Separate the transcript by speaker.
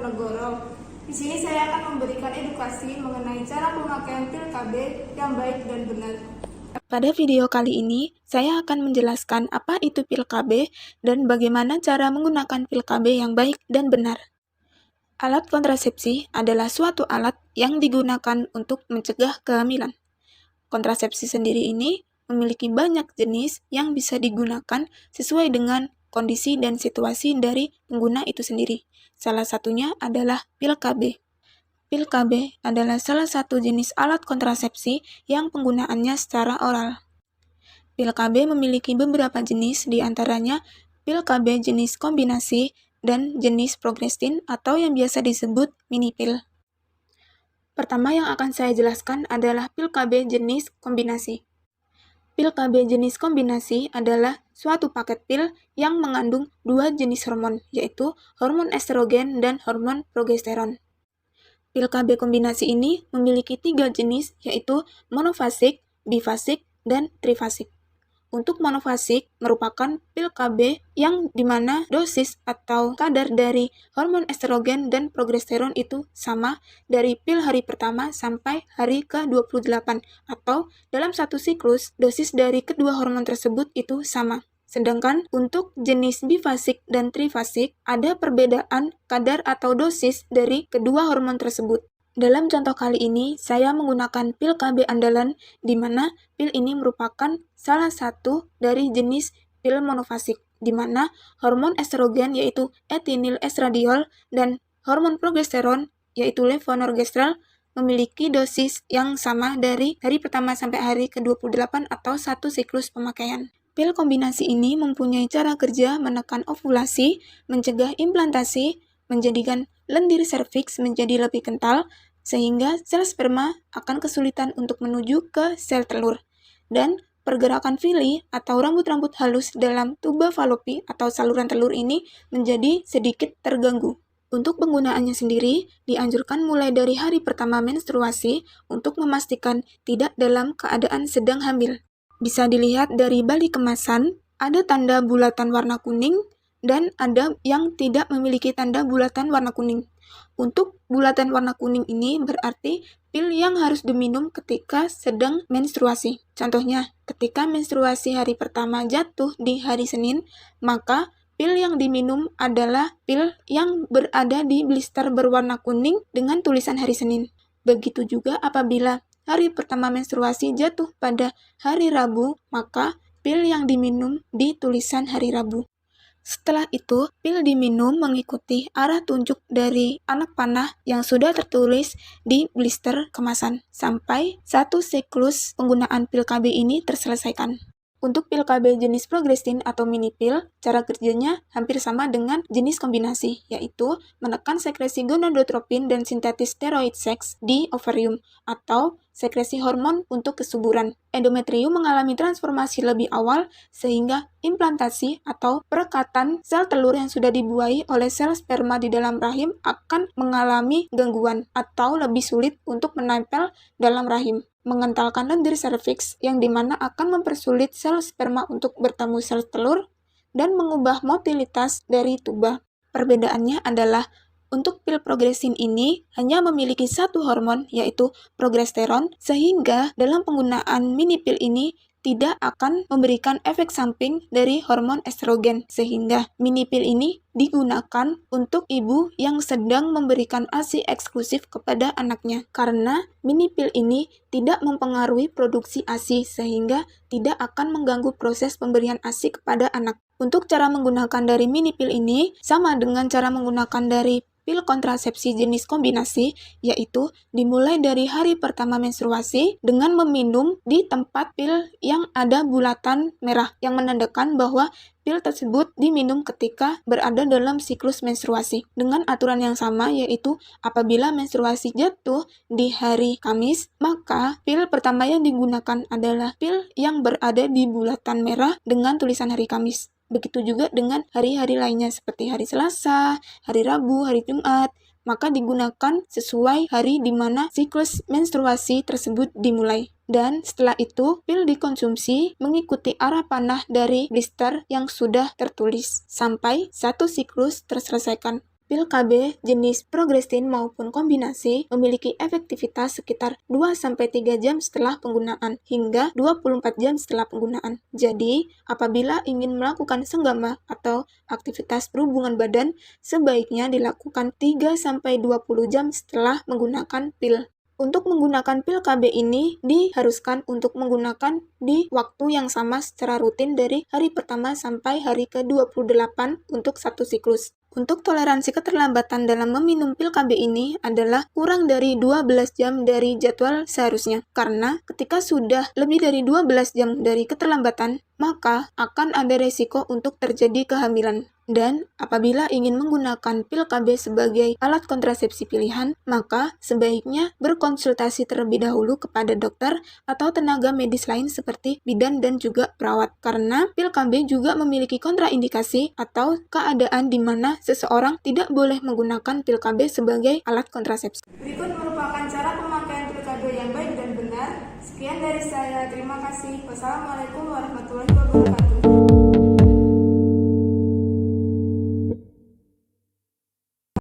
Speaker 1: Diponegoro. Di sini saya akan memberikan edukasi mengenai cara pemakaian pil KB yang baik dan benar.
Speaker 2: Pada video kali ini, saya akan menjelaskan apa itu pil KB dan bagaimana cara menggunakan pil KB yang baik dan benar. Alat kontrasepsi adalah suatu alat yang digunakan untuk mencegah kehamilan. Kontrasepsi sendiri ini memiliki banyak jenis yang bisa digunakan sesuai dengan kondisi dan situasi dari pengguna itu sendiri. Salah satunya adalah pil KB. Pil KB adalah salah satu jenis alat kontrasepsi yang penggunaannya secara oral. Pil KB memiliki beberapa jenis, diantaranya pil KB jenis kombinasi dan jenis progrestin atau yang biasa disebut mini pil. Pertama yang akan saya jelaskan adalah pil KB jenis kombinasi. Pil KB jenis kombinasi adalah suatu paket pil yang mengandung dua jenis hormon, yaitu hormon estrogen dan hormon progesteron. Pil KB kombinasi ini memiliki 3 jenis, yaitu monofasik, bifasik, dan trifasik. Untuk monofasik merupakan pil KB yang dimana dosis atau kadar dari hormon estrogen dan progesteron itu sama dari pil hari pertama sampai hari ke-28, atau dalam satu siklus dosis dari kedua hormon tersebut itu sama. Sedangkan untuk jenis bifasik dan trifasik, ada perbedaan kadar atau dosis dari kedua hormon tersebut. Dalam contoh kali ini, saya menggunakan pil KB andalan, di mana pil ini merupakan salah satu dari jenis pil monofasik, di mana hormon estrogen yaitu etinyl estradiol dan hormon progesteron yaitu levonorgestrel memiliki dosis yang sama dari hari pertama sampai hari ke-28 atau satu siklus pemakaian. Pil kombinasi ini mempunyai cara kerja menekan ovulasi, mencegah implantasi, menjadikan lendir serviks menjadi lebih kental, sehingga sel sperma akan kesulitan untuk menuju ke sel telur. Dan pergerakan villi atau rambut-rambut halus dalam tuba falopi atau saluran telur ini menjadi sedikit terganggu. Untuk penggunaannya sendiri, dianjurkan mulai dari hari pertama menstruasi untuk memastikan tidak dalam keadaan sedang hamil. Bisa dilihat dari balik kemasan, ada tanda bulatan warna kuning, dan ada yang tidak memiliki tanda bulatan warna kuning. Untuk bulatan warna kuning ini berarti pil yang harus diminum ketika sedang menstruasi. Contohnya, ketika menstruasi hari pertama jatuh di hari Senin, maka pil yang diminum adalah pil yang berada di blister berwarna kuning dengan tulisan hari Senin. Begitu juga apabila hari pertama menstruasi jatuh pada hari Rabu, maka pil yang diminum di tulisan hari Rabu. Setelah itu, pil diminum mengikuti arah tunjuk dari anak panah yang sudah tertulis di blister kemasan, sampai satu siklus penggunaan pil KB ini terselesaikan. Untuk pil KB jenis progrestin atau mini pil, cara kerjanya hampir sama dengan jenis kombinasi, yaitu menekan sekresi gonadotropin dan sintetis steroid seks di ovarium, atau sekresi hormon untuk kesuburan. Endometrium mengalami transformasi lebih awal, sehingga implantasi atau perekatan sel telur yang sudah dibuahi oleh sel sperma di dalam rahim akan mengalami gangguan, atau lebih sulit untuk menempel dalam rahim, mengentalkan lendir serviks yang dimana akan mempersulit sel sperma untuk bertemu sel telur dan mengubah motilitas dari tuba. Perbedaannya adalah untuk pil progrestin ini hanya memiliki satu hormon yaitu progesteron, sehingga dalam penggunaan mini pil ini tidak akan memberikan efek samping dari hormon estrogen, sehingga mini pil ini digunakan untuk ibu yang sedang memberikan ASI eksklusif kepada anaknya, karena mini pil ini tidak mempengaruhi produksi ASI sehingga tidak akan mengganggu proses pemberian ASI kepada anak. Untuk cara menggunakan dari mini pil ini sama dengan cara menggunakan dari pil kontrasepsi jenis kombinasi, yaitu dimulai dari hari pertama menstruasi dengan meminum di tempat pil yang ada bulatan merah yang menandakan bahwa pil tersebut diminum ketika berada dalam siklus menstruasi. Dengan aturan yang sama, yaitu apabila menstruasi jatuh di hari Kamis, maka pil pertama yang digunakan adalah pil yang berada di bulatan merah dengan tulisan hari Kamis. Begitu juga dengan hari-hari lainnya seperti hari Selasa, hari Rabu, hari Jumat, maka digunakan sesuai hari di mana siklus menstruasi tersebut dimulai. Dan setelah itu, pil dikonsumsi mengikuti arah panah dari blister yang sudah tertulis sampai satu siklus terselesaikan. Pil KB jenis progrestin maupun kombinasi memiliki efektivitas sekitar 2-3 jam setelah penggunaan hingga 24 jam setelah penggunaan. Jadi, apabila ingin melakukan senggama atau aktivitas berhubungan badan, sebaiknya dilakukan 3-20 jam setelah menggunakan pil. Untuk menggunakan pil KB ini diharuskan untuk menggunakan di waktu yang sama secara rutin dari hari pertama sampai hari ke-28 untuk satu siklus. Untuk toleransi keterlambatan dalam meminum pil KB ini adalah kurang dari 12 jam dari jadwal seharusnya. Karena ketika sudah lebih dari 12 jam dari keterlambatan, maka akan ada resiko untuk terjadi kehamilan. Dan apabila ingin menggunakan pil KB sebagai alat kontrasepsi pilihan, maka sebaiknya berkonsultasi terlebih dahulu kepada dokter atau tenaga medis lain seperti bidan dan juga perawat. Karena pil KB juga memiliki kontraindikasi atau keadaan di mana seseorang tidak boleh menggunakan pil KB sebagai alat kontrasepsi.
Speaker 1: Berikut merupakan cara pemakaian pil KB yang baik dan benar. Sekian dari saya, terima kasih. Wassalamualaikum warahmatullahi wabarakatuh.